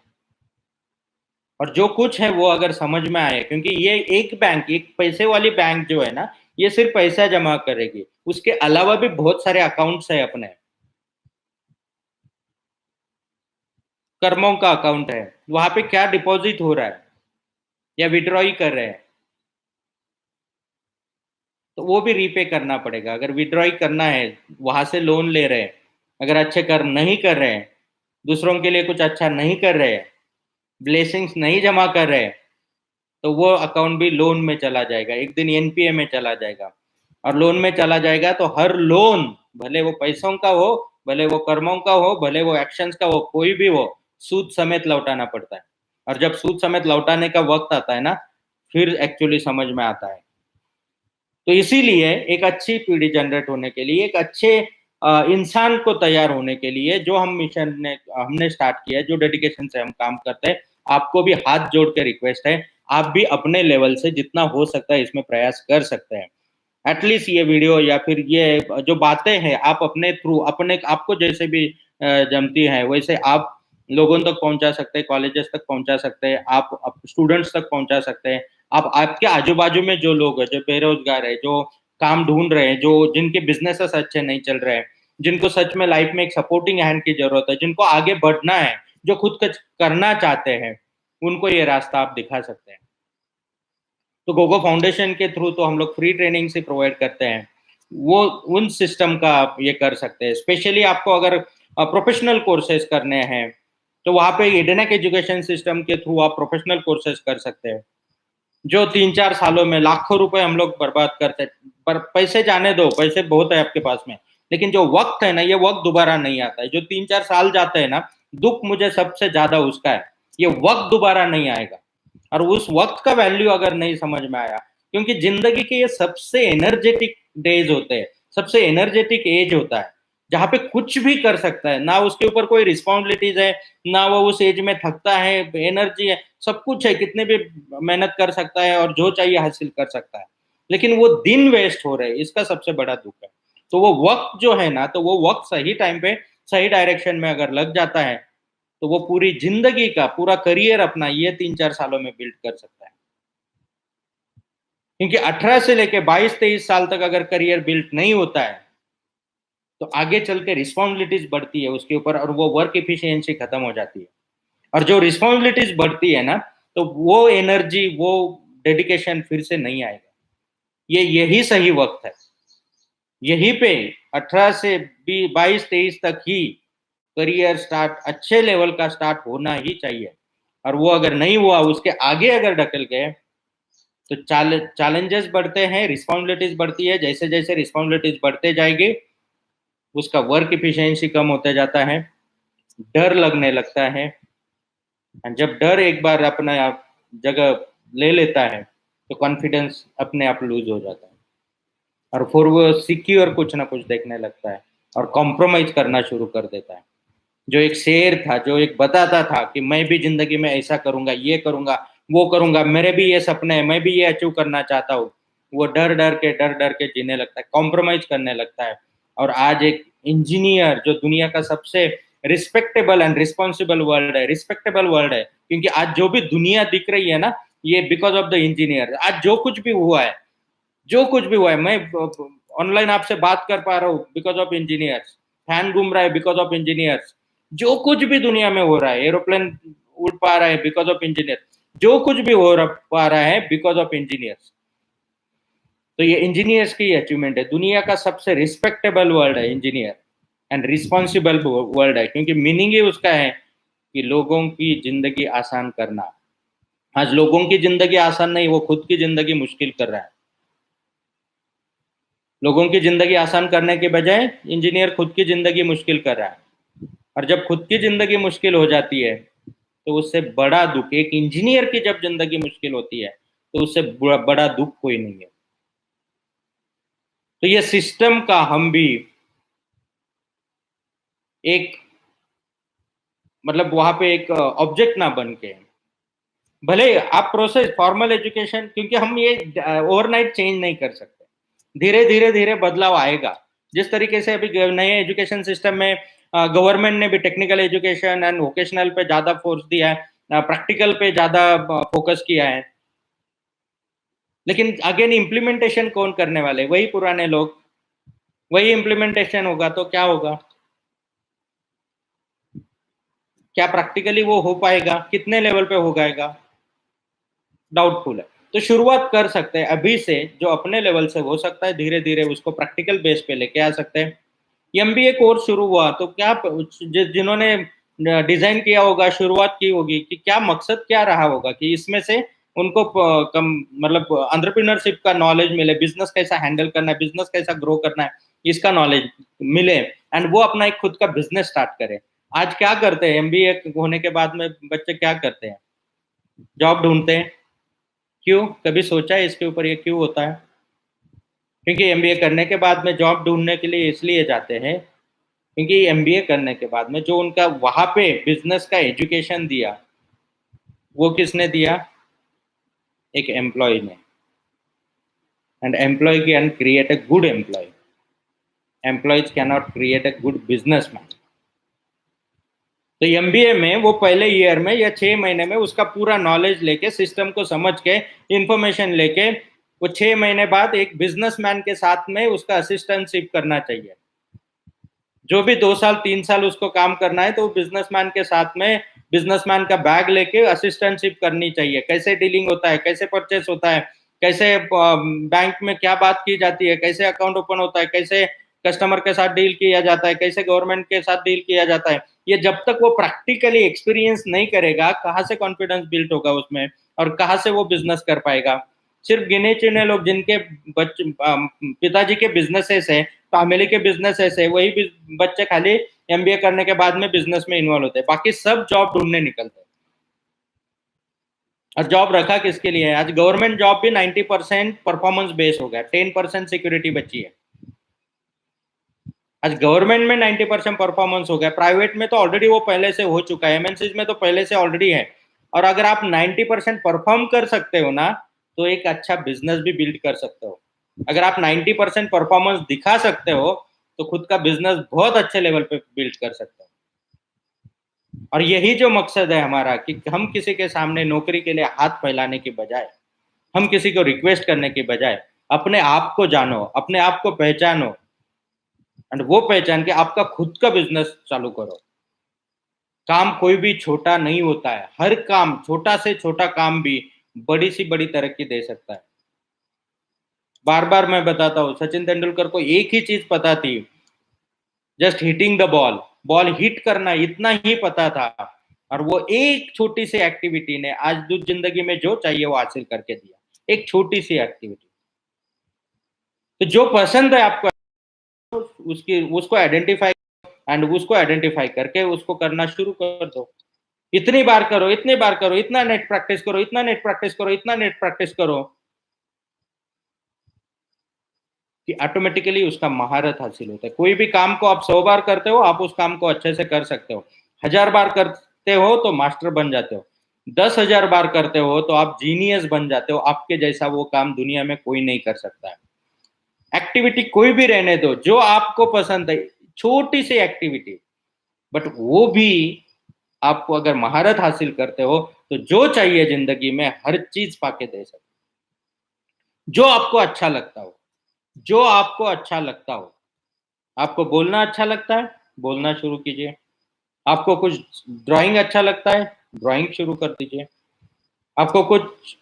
और जो कुछ है वो अगर समझ में आए, क्योंकि ये एक बैंक, एक पैसे वाली बैंक जो है ना, ये सिर्फ पैसा जमा करेगी, उसके अलावा भी बहुत सारे अकाउंट्स है अपने। कर्मों का अकाउंट है, वहां पे क्या डिपॉजिट हो रहा है या विड्रॉ ही कर रहे हैं, तो वो भी रीपे करना पड़ेगा। अगर विड्रॉ ही करना है, वहां से लोन ले रहे हैं, अगर अच्छे कर नहीं कर रहे हैं, दूसरों के लिए कुछ अच्छा नहीं कर रहे हैं, ब्लेसिंग्स नहीं जमा कर रहे हैं, तो वो अकाउंट भी लोन में चला जाएगा, एक दिन एनपीए में चला जाएगा। और लोन में चला जाएगा तो हर लोन, भले वो पैसों का हो, भले वो कर्मों का हो, भले वो एक्शंस का हो, कोई भी हो, सूद समेत लौटाना पड़ता है। और जब सूद समेत लौटाने का वक्त आता है ना, फिर एक्चुअली समझ में आता है। तो इसीलिए एक अच्छी पीढ़ी जनरेट होने के लिए, एक अच्छे इंसान को तैयार होने के लिए जो हम मिशन ने हमने स्टार्ट किया है, जो डेडिकेशन से हम काम करते हैं, आपको भी हाथ जोड़ के रिक्वेस्ट है, आप भी अपने लेवल से जितना हो सकता है इसमें प्रयास कर सकते हैं। एटलीस्ट ये वीडियो या फिर ये जो बातें हैं, आप अपने थ्रू, अपने आपको जैसे भी जमती है वैसे आप लोगों तक पहुंचा सकते हैं, कॉलेजेस तक पहुंचा सकते हैं, आप स्टूडेंट्स तक पहुंचा सकते हैं। आप आपके आजू बाजू में जो लोग हैं, जो बेरोजगार है, जो काम ढूंढ रहे हैं, जो जिनके बिजनेसेस अच्छे नहीं चल रहे हैं, जिनको सच में लाइफ में एक सपोर्टिंग हैंड की जरूरत है, जिनको आगे बढ़ना है, जो खुद कुछ करना चाहते हैं, उनको ये रास्ता आप दिखा सकते हैं। तो गोगो फाउंडेशन के थ्रू तो हम लोग फ्री ट्रेनिंग से प्रोवाइड करते हैं, वो उन सिस्टम का आप ये कर सकते हैं। स्पेशली आपको अगर प्रोफेशनल कोर्सेज करने हैं, तो वहाँ पे एडेनक एजुकेशन सिस्टम के थ्रू आप प्रोफेशनल कोर्सेज कर सकते हैं, जो 3-4 सालों में लाखों रुपए हम लोग बर्बाद करते हैं। पर पैसे जाने दो, पैसे बहुत है आपके पास में, लेकिन जो वक्त है ना, ये वक्त दोबारा नहीं आता है। जो 3-4 साल जाते हैं ना, दुख मुझे सबसे ज्यादा उसका है, ये वक्त दोबारा नहीं आएगा। और उस वक्त का वैल्यू अगर नहीं समझ में आया, क्योंकि जिंदगी के ये सबसे एनर्जेटिक डेज होते हैं, सबसे एनर्जेटिक एज होता है, जहाँ पे कुछ भी कर सकता है, ना उसके ऊपर कोई रिस्पॉन्सिबिलिटीज है, ना वो उस एज में थकता है, एनर्जी है, सब कुछ है, कितने भी मेहनत कर सकता है और जो चाहिए हासिल कर सकता है। लेकिन वो दिन वेस्ट हो रहे हैं, इसका सबसे बड़ा दुख है। तो वो वक्त जो है ना, तो वो वक्त सही टाइम पे सही डायरेक्शन में अगर लग जाता है, तो वो पूरी जिंदगी का पूरा करियर अपना ये 3-4 सालों में बिल्ड कर सकता है। क्योंकि 18 से लेके 22-23 साल तक अगर करियर बिल्ड नहीं होता है, तो आगे चल के रिस्पॉन्सिबिलिटीज बढ़ती है उसके ऊपर और वो वर्क एफिशिएंसी खत्म हो जाती है। और जो रिस्पॉन्सिबिलिटीज बढ़ती है ना, तो वो एनर्जी, वो डेडिकेशन फिर से नहीं आएगा। यही सही वक्त है। यहीं पे 18 से 22-23 तक ही करियर स्टार्ट अच्छे लेवल का स्टार्ट होना ही चाहिए। और वो अगर नहीं हुआ, उसके आगे अगर ढकल गए, तो चैलेंजेस बढ़ते हैं, रिस्पॉन्सिबिलिटीज बढ़ती है। जैसे जैसे रिस्पॉन्सिबिलिटीज बढ़ते जाएगी, उसका वर्क एफिशिएंसी कम होते जाता है, डर लगने लगता है। और जब डर एक बार अपना जगह ले लेता है, तो कॉन्फिडेंस अपने आप लूज हो जाता है और फिर वो सिक्योर कुछ ना कुछ देखने लगता है और कॉम्प्रोमाइज करना शुरू कर देता है। जो एक शेर था, जो एक बताता था कि मैं भी जिंदगी में ऐसा करूंगा, ये करूंगा, वो करूंगा, मेरे भी ये सपने हैं, मैं भी ये अचीव करना चाहता हूँ, वो डर डर के जीने लगता है, कॉम्प्रोमाइज करने लगता है। और आज एक इंजीनियर जो दुनिया का सबसे रिस्पेक्टेबल एंड रिस्पॉन्सिबल वर्ल्ड है, रिस्पेक्टेबल वर्ल्ड है, क्योंकि आज जो भी दुनिया दिख रही है ना, ये बिकॉज ऑफ द इंजीनियर। आज जो कुछ भी हुआ है, जो कुछ भी हुआ है, मैं ऑनलाइन आपसे बात कर पा रहा हूँ बिकॉज ऑफ इंजीनियर्स, फैन घूम रहा है बिकॉज ऑफ इंजीनियर्स, जो कुछ भी दुनिया में हो रहा है, एरोप्लेन उड़ पा रहा है बिकॉज ऑफ इंजीनियर, जो कुछ भी पा रहा है बिकॉज ऑफ इंजीनियर्स। तो ये इंजीनियर्स की अचीवमेंट है। दुनिया का सबसे रिस्पेक्टेबल वर्ल्ड है इंजीनियर एंड रिस्पॉन्सिबल वर्ल्ड है, क्योंकि मीनिंग ही उसका है कि लोगों की जिंदगी आसान करना। आज लोगों की जिंदगी आसान नहीं, वो खुद की जिंदगी मुश्किल कर रहा है। लोगों की जिंदगी आसान करने के बजाय इंजीनियर खुद की जिंदगी मुश्किल कर रहा है। और जब खुद की जिंदगी मुश्किल हो जाती है, तो उससे बड़ा दुख, एक इंजीनियर की जब जिंदगी मुश्किल होती है, तो उससे बड़ा दुख कोई नहीं है। तो ये सिस्टम का हम भी एक, मतलब वहां पे एक ऑब्जेक्ट ना बन के, भले आप प्रोसेस फॉर्मल एजुकेशन, क्योंकि हम ये ओवरनाइट चेंज नहीं कर सकते, धीरे धीरे बदलाव आएगा। जिस तरीके से अभी नए एजुकेशन सिस्टम में गवर्नमेंट ने भी टेक्निकल एजुकेशन एंड वोकेशनल पे ज्यादा फोर्स दिया है, प्रैक्टिकल पे ज्यादा फोकस किया है, लेकिन अगेन इम्प्लीमेंटेशन कौन करने वाले? वही पुराने लोग। वही इम्प्लीमेंटेशन होगा तो क्या होगा? क्या प्रैक्टिकली वो हो पाएगा? कितने लेवल पे हो जाएगा? डाउटफुल है। तो शुरुआत कर सकते हैं अभी से, जो अपने लेवल से हो सकता है, धीरे धीरे उसको प्रैक्टिकल बेस पे लेके आ सकते हैं। एमबीए कोर्स शुरू हुआ तो क्या जिन्होंने डिजाइन किया होगा, शुरुआत की होगी, कि क्या मकसद क्या रहा होगा कि इसमें से उनको कम, मतलब एंटरप्रेन्योरशिप का नॉलेज मिले, बिजनेस कैसा हैंडल करना है, बिजनेस कैसा ग्रो करना है, इसका नॉलेज मिले, एंड वो अपना एक खुद का बिजनेस स्टार्ट करे। आज क्या करते हैं एमबीए होने के बाद में बच्चे? क्या करते हैं? जॉब ढूंढते हैं। क्यों? कभी सोचा है इसके ऊपर ये क्यों होता है? क्योंकि एमबीए करने के बाद में जॉब ढूंढने के लिए इसलिए जाते हैं, क्योंकि एमबीए करने के बाद में जो उनका वहां पे बिजनेस का एजुकेशन दिया, वो किसने दिया? एक एम्प्लॉय ने। And employ can create a good employ, employs can not create a good businessman. तो एमबीए में वो पहले ईयर में या 6 महीने में उसका पूरा नॉलेज लेके, सिस्टम को समझ के, इंफॉर्मेशन लेके, वो 6 महीने बाद एक बिजनेसमैन के साथ में उसका असिस्टेंटशिप करना चाहिए। जो भी 2 साल 3 साल उसको काम करना है, तो वो बिजनेसमैन के साथ में, बिजनेसमैन का बैग लेके असिस्टेंटशिप करनी चाहिए। कैसे डीलिंग होता है, कैसे परचेस होता है, कैसे बैंक में क्या बात की जाती है, कैसे अकाउंट ओपन होता है, कैसे कस्टमर के साथ डील किया जाता है, कैसे गवर्नमेंट के साथ डील किया जाता है, ये जब तक वो प्रैक्टिकली एक्सपीरियंस नहीं करेगा, कहाँ से कॉन्फिडेंस बिल्ड होगा उसमें, और कहाँ से वो बिजनेस कर पाएगा? सिर्फ गिने चुने लोग जिनके पिताजी के बिजनेसेस है, फैमिली के बिजनेसेस है, वही बच्चे खाली एमबीए करने के बाद में बिजनेस में इन्वॉल्व होते हैं, बाकी सब जॉब ढूंढने निकलते हैं। और जॉब रखा किसके लिए है? आज गवर्नमेंट जॉब भी 90% परफॉर्मेंस बेस्ड हो गया, 10% सिक्योरिटी बची है। आज गवर्नमेंट में 90% परफॉर्मेंस हो गया, प्राइवेट में तो ऑलरेडी वो पहले से हो चुका है, एमएनसीज में तो पहले से ऑलरेडी है। और अगर आप 90% परफॉर्म कर सकते हो ना, तो एक अच्छा बिजनेस भी बिल्ड कर सकते हो। अगर आप 90% परफॉर्मेंस दिखा सकते हो तो खुद का बिजनेस बहुत अच्छे लेवल पे बिल्ड कर सकते हो। और यही जो मकसद है हमारा कि हम किसी के सामने नौकरी के लिए हाथ फैलाने की बजाय, हम किसी को रिक्वेस्ट करने की बजाय अपने आप को जानो, अपने आप को पहचानो एंड वो पहचान के आपका खुद का बिजनेस चालू करो। काम कोई भी छोटा नहीं होता है, हर काम, छोटा से छोटा काम भी बड़ी से बड़ी तरक्की दे सकता है। बार बार मैं बताता हूँ, सचिन तेंदुलकर को एक ही चीज पता थी, just hitting the ball, ball hit करना, इतना ही पता था। और वो एक छोटी सी एक्टिविटी ने आज जिंदगी में जो चाहिए वो हासिल करके दिया, एक छोटी सी एक्टिविटी। तो जो पसंद है आपको, उसकी उसको आइडेंटिफाई एंड उसको आइडेंटिफाई करके उसको करना शुरू कर दो। इतनी बार करो, इतनी बार करो, इतना नेट प्रैक्टिस करो, इतना नेट प्रैक्टिस करो, इतना नेट प्रैक्टिस करो कि ऑटोमेटिकली उसका महारत हासिल होता है। कोई भी काम को आप 100 बार करते हो, आप उस काम को अच्छे से कर सकते हो। 1000 बार करते हो तो मास्टर बन जाते हो। 10,000 बार करते हो तो आप जीनियस बन जाते हो। आपके जैसा वो काम दुनिया में कोई नहीं कर सकता है। एक्टिविटी कोई भी रहने दो, जो आपको पसंद है, छोटी सी एक्टिविटी, बट वो भी आपको अगर महारत हासिल करते हो तो जो चाहिए जिंदगी में हर चीज पाके दे सकते हो। जो आपको अच्छा लगता हो, जो आपको अच्छा लगता हो। आपको बोलना अच्छा लगता है, बोलना शुरू कीजिए। आपको कुछ ड्राइंग अच्छा लगता है, ड्राइंग शुरू कर दीजिए। आपको कुछ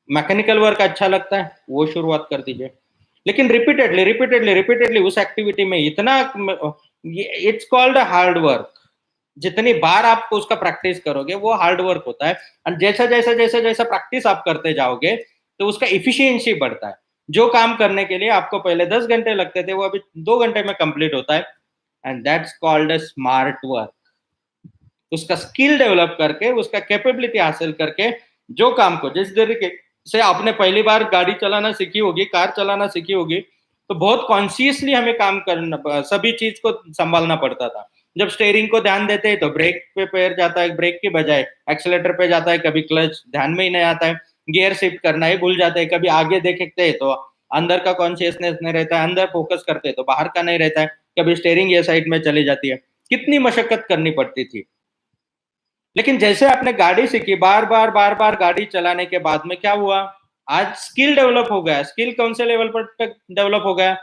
मैकेनिकल वर्क अच्छा लगता है, वो शुरुआत कर दीजिए। लेकिन रिपीटेडली रिपीटेडली रिपीटेडली उस एक्टिविटी में इतना, इट्स कॉल्ड हार्ड वर्क। जितनी बार आप उसका प्रैक्टिस करोगे वो हार्ड वर्क होता है। और जैसा जैसा जैसा जैसा प्रैक्टिस आप करते जाओगे तो उसका इफिशियंसी बढ़ता है। जो काम करने के लिए आपको पहले 10 घंटे लगते थे वो अभी 2 घंटे में कंप्लीट होता है। And that's called a smart work. उसका स्किल डेवलप करके, उसका कैपेबिलिटी हासिल करके, जो काम को जिस तरीके से आपने पहली बार गाड़ी चलाना सीखी होगी, कार चलाना सीखी होगी, तो बहुत कॉन्शियसली हमें काम करना, सभी चीज को संभालना पड़ता था। जब स्टेयरिंग को ध्यान देते हैं तो ब्रेक पे पैर जाता है, ब्रेक की बजाय एक्सेलेटर पे जाता है, कभी क्लच ध्यान में ही नहीं आता है, गियर शिफ्ट करना ही भूल जाते हैं, कभी आगे देखते हैं तो अंदर का कॉन्शियसनेस नहीं रहता है, अंदर फोकस करते हैं तो बाहर का नहीं रहता है, कभी स्टेयरिंग ये साइड में चली जाती है। कितनी मशक्कत करनी पड़ती थी। लेकिन जैसे आपने गाड़ी सीखी, बार बार बार बार गाड़ी चलाने के बाद में क्या हुआ, आज स्किल डेवलप हो गया। स्किल कौन से लेवल पर डेवलप हो गया,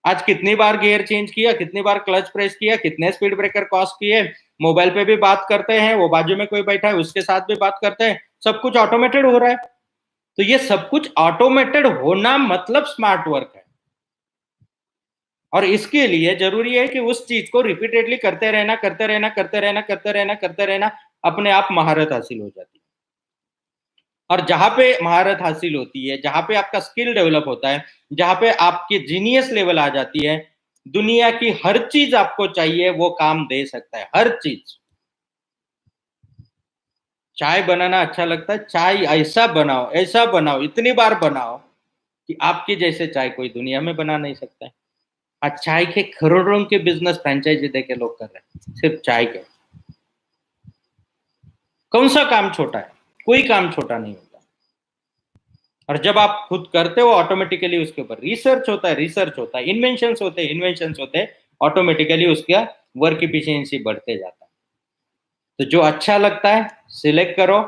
आज कितनी बार गियर चेंज किया, कितनी बार क्लच प्रेस किया, कितने स्पीड ब्रेकर क्रॉस किए, मोबाइल पे भी बात करते हैं, वो बाजू में कोई बैठा है उसके साथ भी बात करते हैं, सब कुछ ऑटोमेटेड हो रहा है। तो ये सब कुछ ऑटोमेटेड होना मतलब स्मार्ट वर्क है। और इसके लिए जरूरी है कि उस चीज को रिपीटेडली करते रहना, करते रहना, करते रहना, करते रहना, करते रहना, अपने आप महारत हासिल हो जाती है। और जहां पे महारत हासिल होती है, जहां पे आपका स्किल डेवलप होता है, जहां पे आपकी जीनियस लेवल आ जाती है, दुनिया की हर चीज आपको चाहिए वो काम दे सकता है, हर चीज। चाय बनाना अच्छा लगता है, चाय ऐसा बनाओ, इतनी बार बनाओ कि आपकी जैसे चाय कोई दुनिया में बना नहीं सकता है। आज चाय के करोड़ों के बिजनेस फ्रेंचाइजी देके लोग कर रहे हैं, सिर्फ चाय के। कौन सा काम छोटा है, कोई काम छोटा नहीं होता। और जब आप खुद करते हो ऑटोमेटिकली उसके ऊपर रिसर्च होता है, रिसर्च होता है, इन्वेंशंस होते हैं, ऑटोमेटिकली उसका वर्क इफिशियंसी बढ़ते जाता है। तो जो अच्छा लगता है सिलेक्ट करो,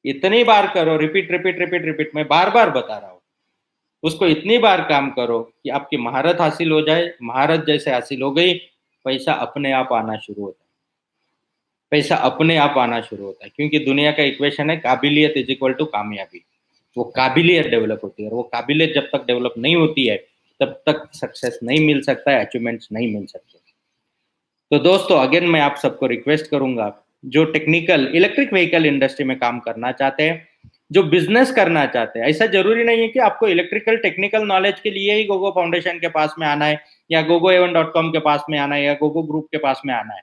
इतनी बार करो, रिपीट रिपीट रिपीट रिपीट, मैं बार बार बता रहा हूँ। उसको इतनी बार काम करो कि आपकी महारत हासिल हो जाए। महारत जैसे हासिल हो गई, पैसा अपने आप आना शुरू होता है। पैसा अपने आप आना शुरू होता है, क्योंकि दुनिया का इक्वेशन है काबिलियत इज इक्वल टू कामयाबी। वो काबिलियत डेवलप होती है, और वो काबिलियत जब तक डेवलप नहीं होती है तब तक सक्सेस नहीं मिल सकता है, अचीवमेंट्स नहीं मिल सकते। तो दोस्तों अगेन मैं आप सबको रिक्वेस्ट करूंगा, जो टेक्निकल इलेक्ट्रिक व्हीकल इंडस्ट्री में काम करना चाहते हैं, जो बिजनेस करना चाहते हैं, ऐसा जरूरी नहीं है कि आपको इलेक्ट्रिकल टेक्निकल नॉलेज के लिए ही गोगो फाउंडेशन के पास में आना है, या gogoevan.com के पास में आना है, या गोगो ग्रुप के पास में आना है।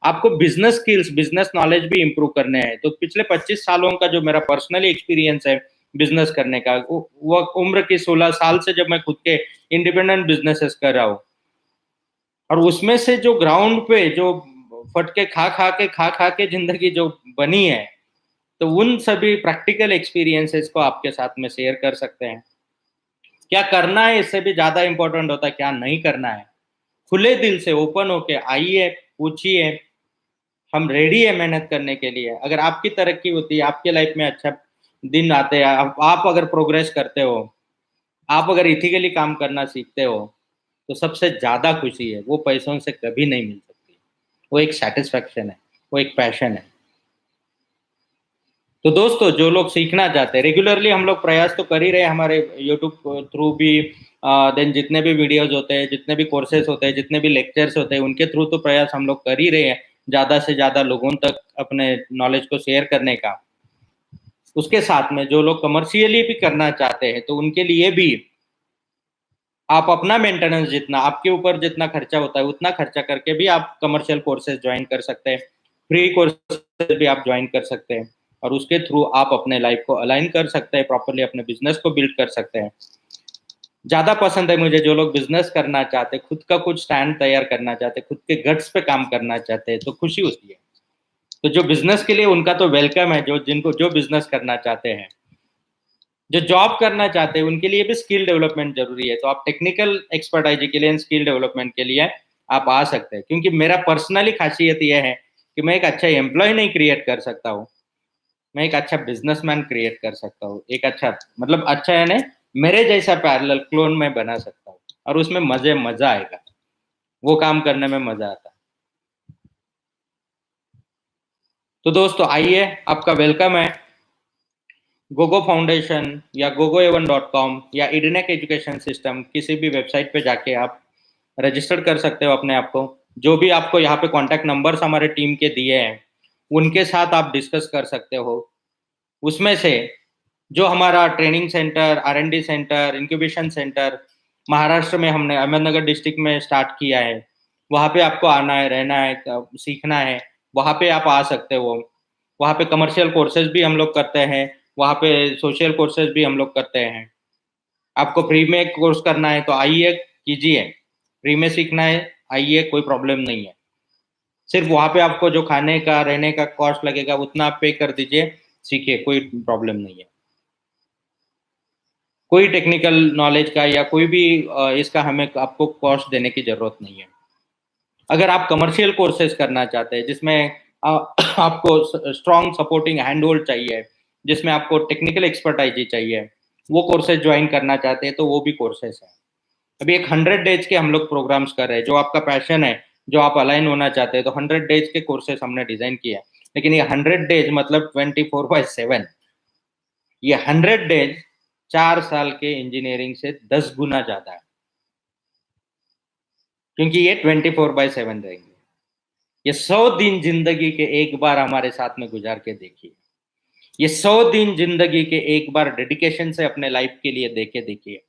आपको बिजनेस स्किल्स, बिजनेस नॉलेज भी इंप्रूव करने हैं। तो पिछले 25 सालों का जो मेरा पर्सनली एक्सपीरियंस है बिजनेस करने का, वो उम्र की 16 साल से जब मैं खुद के इंडिपेंडेंट बिजनेसेस कर रहा हूँ, और उसमें से जो ग्राउंड पे जो फटके खा खा के जिंदगी जो बनी है, तो उन सभी प्रैक्टिकल एक्सपीरियंसेस को आपके साथ में शेयर कर सकते हैं। क्या करना है इससे भी ज़्यादा इम्पोर्टेंट होता है क्या नहीं करना है। खुले दिल से ओपन होके आइए, पूछिए, हम रेडी है मेहनत करने के लिए। अगर आपकी तरक्की होती है, आपके लाइफ में अच्छा दिन आते हैं, आप अगर प्रोग्रेस करते हो, आप अगर इथिकली काम करना सीखते हो, तो सबसे ज़्यादा खुशी है, वो पैसों से कभी नहीं मिल सकती। वो एक सैटिस्फैक्शन है, वो एक पैशन है। तो दोस्तों, जो लोग सीखना चाहते हैं, रेगुलरली हम लोग प्रयास तो कर ही रहे हैं हमारे यूट्यूब थ्रू भी, देन जितने भी वीडियोज़ होते हैं, जितने भी कोर्सेज़ होते हैं, जितने भी लेक्चर्स होते हैं, उनके थ्रू तो प्रयास हम लोग कर ही रहे हैं, ज़्यादा से ज़्यादा लोगों तक अपने नॉलेज को शेयर करने का। उसके साथ में जो लोग कमर्शियली भी करना चाहते हैं, तो उनके लिए भी आप अपना मेंटेनेंस जितना आपके ऊपर जितना खर्चा होता है, उतना खर्चा करके भी आप कमर्शियल कोर्सेज ज्वाइन कर सकते हैं। फ्री कोर्सेज भी आप ज्वाइन कर सकते हैं और उसके थ्रू आप अपने लाइफ को अलाइन कर सकते हैं, प्रॉपर्ली अपने बिजनेस को बिल्ड कर सकते हैं। ज़्यादा पसंद है मुझे जो लोग बिजनेस करना चाहते हैं, खुद का कुछ स्टैंड तैयार करना चाहते हैं, खुद के गट्स पे काम करना चाहते हैं, तो खुशी होती है। तो जो बिजनेस के लिए उनका तो वेलकम है, जो जिनको जो बिजनेस करना चाहते हैं। जो जॉब करना चाहते हैं उनके लिए भी स्किल डेवलपमेंट जरूरी है, तो आप टेक्निकल एक्सपर्टाइज के लिए, स्किल डेवलपमेंट के लिए आप आ सकते हैं। क्योंकि मेरा पर्सनली खासियत यह है कि मैं एक अच्छा एम्प्लॉय नहीं क्रिएट कर सकता हूँ, मैं एक अच्छा बिजनेसमैन क्रिएट कर सकता हूँ। एक अच्छा मतलब अच्छा है ना, मेरे जैसा पैरेलल क्लोन मैं बना सकता हूँ और उसमें मजा आएगा, वो काम करने में मजा आता है। तो दोस्तों आइए, आपका वेलकम है। गोगो फाउंडेशन या gogoa1.com या इडनेक एजुकेशन सिस्टम, किसी भी वेबसाइट पे जाके आप रजिस्टर कर सकते हो अपने आप को। जो भी आपको यहाँ पे कॉन्टैक्ट नंबर्स हमारे टीम के दिए हैं, उनके साथ आप डिस्कस कर सकते हो। उसमें से जो हमारा training centre, R&D centre, incubation centre Maharashtra में हमने अहमदनगर डिस्ट्रिक्ट में स्टार्ट किया है, वहाँ पे आपको आना है, रहना है, सीखना है, वहाँ पे आप आ सकते हो। वहाँ पे कमर्शियल कोर्सेज भी हम लोग करते हैं, वहाँ पे सोशल कोर्सेज भी हम लोग करते हैं। आपको फ्री में कोर्स करना है तो आइए, कीजिए। फ्री में सीखना है, आइए, कोई प्रॉब्लम नहीं है। सिर्फ वहाँ पे आपको जो खाने का, रहने का कॉस्ट लगेगा उतना आप पे कर दीजिए, सीखिए, कोई प्रॉब्लम नहीं है। कोई टेक्निकल नॉलेज का या कोई भी इसका हमें आपको कॉस्ट देने की ज़रूरत नहीं है। अगर आप कमर्शियल कोर्सेज करना चाहते हैं जिसमें आपको स्ट्रॉन्ग सपोर्टिंग हैंड होल्ड चाहिए, जिसमें आपको टेक्निकल एक्सपर्टाइज चाहिए, वो कोर्सेज ज्वाइन करना चाहते हैं तो वो भी कोर्सेज हैं। अभी एक 100 डेज के हम लोग प्रोग्राम्स कर रहे हैं। जो आपका पैशन है, जो आप अलाइन होना चाहते हैं, तो 100 डेज के कोर्सेज हमने डिजाइन किया है। लेकिन ये 100 डेज मतलब 24/7, ये 100 डेज 4 साल के इंजीनियरिंग से 10 गुना ज्यादा है, क्योंकि ये 24/7 रहेंगे। ये 100 दिन जिंदगी के एक बार हमारे साथ में गुजार के देखिए। ये 100 दिन जिंदगी के एक बार डेडिकेशन से अपने लाइफ के लिए देके देखिए।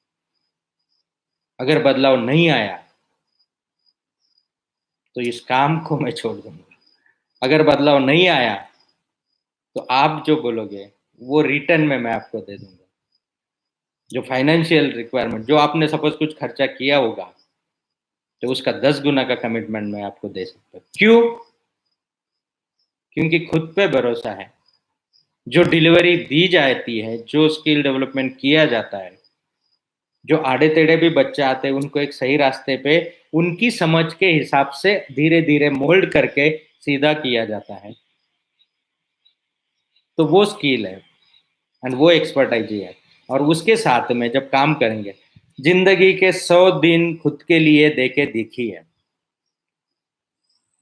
अगर बदलाव नहीं आया तो इस काम को मैं छोड़ दूंगा। अगर बदलाव नहीं आया तो आप जो बोलोगे वो रिटर्न में मैं आपको दे दूंगा। जो फाइनेंशियल रिक्वायरमेंट, जो आपने सपोज कुछ खर्चा किया होगा, तो उसका 10 गुना का कमिटमेंट मैं आपको दे सकता हूँ। क्यों? क्योंकि खुद पे भरोसा है। जो डिलीवरी दी जाती है, जो स्किल डेवलपमेंट किया जाता है, जो आड़े टेढ़े भी बच्चे आते हैं उनको एक सही रास्ते पे उनकी समझ के हिसाब से धीरे धीरे मोल्ड करके सीधा किया जाता है, तो वो स्किल है एंड वो एक्सपर्टाइज है। और उसके साथ में जब काम करेंगे, जिंदगी के 100 दिन खुद के लिए देके देखिए,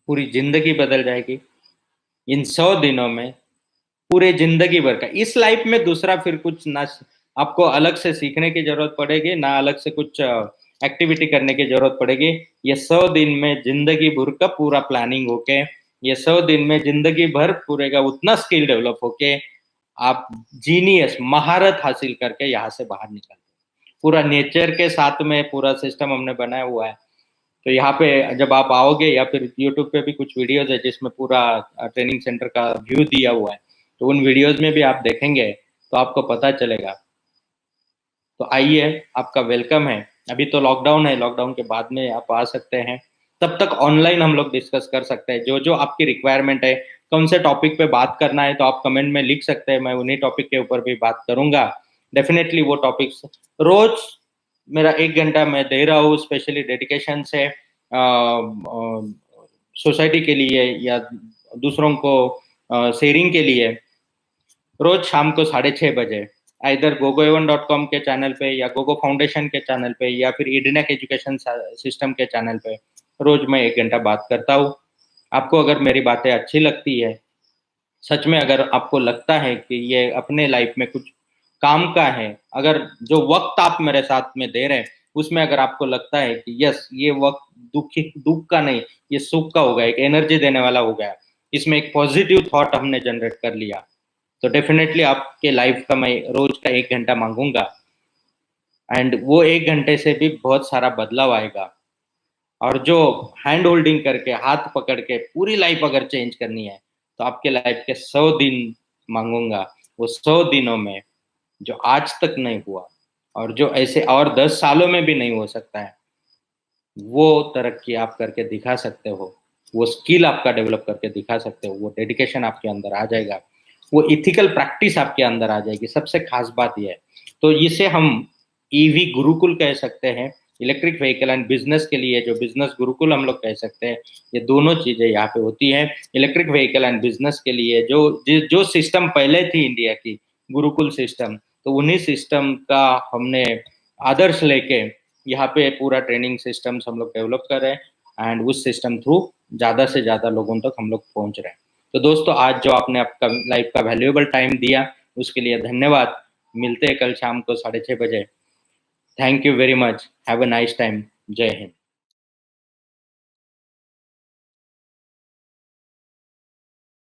पूरी जिंदगी बदल जाएगी इन 100 दिनों में। पूरे जिंदगी भर का इस लाइफ में दूसरा फिर कुछ ना आपको अलग से सीखने की जरूरत पड़ेगी, ना अलग से कुछ एक्टिविटी करने की जरूरत पड़ेगी। ये 100 दिन में जिंदगी भर का पूरा प्लानिंग होके, ये 100 दिन में जिंदगी भर पूरे का उतना स्किल डेवलप होके आप जीनियस महारत हासिल करके यहाँ से बाहर निकलते। पूरा नेचर के साथ में पूरा सिस्टम हमने बनाया हुआ है। तो यहाँ पे जब आप आओगे, या फिर यूट्यूब पे भी कुछ वीडियोज है जिसमें पूरा ट्रेनिंग सेंटर का व्यू दिया हुआ है, तो उन वीडियोज में भी आप देखेंगे तो आपको पता चलेगा। तो आइए, आपका वेलकम है। अभी तो लॉकडाउन है, लॉकडाउन के बाद में आप आ सकते हैं। तब तक ऑनलाइन हम लोग डिस्कस कर सकते हैं, जो जो आपकी रिक्वायरमेंट है, कौन से टॉपिक पे बात करना है तो आप कमेंट में लिख सकते हैं, मैं उन्हीं टॉपिक के ऊपर भी बात करूंगा। डेफिनेटली वो टॉपिक्स रोज मेरा 1 घंटा मैं दे रहा हूँ, स्पेशली डेडिकेशन से सोसाइटी के लिए या दूसरों को शेयरिंग के लिए। रोज शाम को 6:30 बजे आइदर gogoevan.com के चैनल पे या गोगो फाउंडेशन के चैनल पे या फिर ईडनेक एजुकेशन सिस्टम के चैनल पे रोज मैं 1 घंटा बात करता हूँ। आपको अगर मेरी बातें अच्छी लगती है, सच में अगर आपको लगता है कि ये अपने लाइफ में कुछ काम का है, अगर जो वक्त आप मेरे साथ में दे रहे हैं उसमें अगर आपको लगता है कि यस ये वक्त दुख का नहीं, ये सुख का होगा, एक एनर्जी देने वाला हो गया, इसमें एक पॉजिटिव थॉट हमने जनरेट कर लिया, तो डेफिनेटली आपके लाइफ का मैं रोज का 1 घंटा मांगूंगा। एंड वो 1 घंटे से भी बहुत सारा बदलाव आएगा। और जो हैंड होल्डिंग करके हाथ पकड़ के पूरी लाइफ अगर चेंज करनी है तो आपके लाइफ के 100 दिन मांगूंगा। वो 100 दिनों में जो आज तक नहीं हुआ और जो ऐसे और 10 सालों में भी नहीं हो सकता है, वो तरक्की आप करके दिखा सकते हो, वो स्किल आपका डेवलप करके दिखा सकते हो, वो डेडिकेशन आपके अंदर आ जाएगा, वो इथिकल प्रैक्टिस आपके अंदर आ जाएगी। सबसे खास बात यह है, तो इसे हम ईवी गुरुकुल कह सकते हैं, इलेक्ट्रिक व्हीकल एंड बिजनेस के लिए जो बिजनेस गुरुकुल हम लोग कह सकते हैं, ये दोनों चीजें यहाँ पे होती हैं। इलेक्ट्रिक व्हीकल एंड बिजनेस के लिए जो सिस्टम पहले थी इंडिया की, गुरुकुल सिस्टम, तो उन्हीं सिस्टम का हमने आदर्श लेके यहाँ पे पूरा ट्रेनिंग सिस्टम्स हम लोग डेवलप कर रहे हैं एंड उस सिस्टम थ्रू ज़्यादा से ज़्यादा लोगों तक हम लोग पहुँच रहे हैं। तो दोस्तों, आज जो आपने आपका लाइफ का वैल्यूएबल टाइम दिया उसके लिए धन्यवाद। मिलते हैं कल शाम को 6:30 बजे। Thank you very much. Have a nice time. जय हिंद।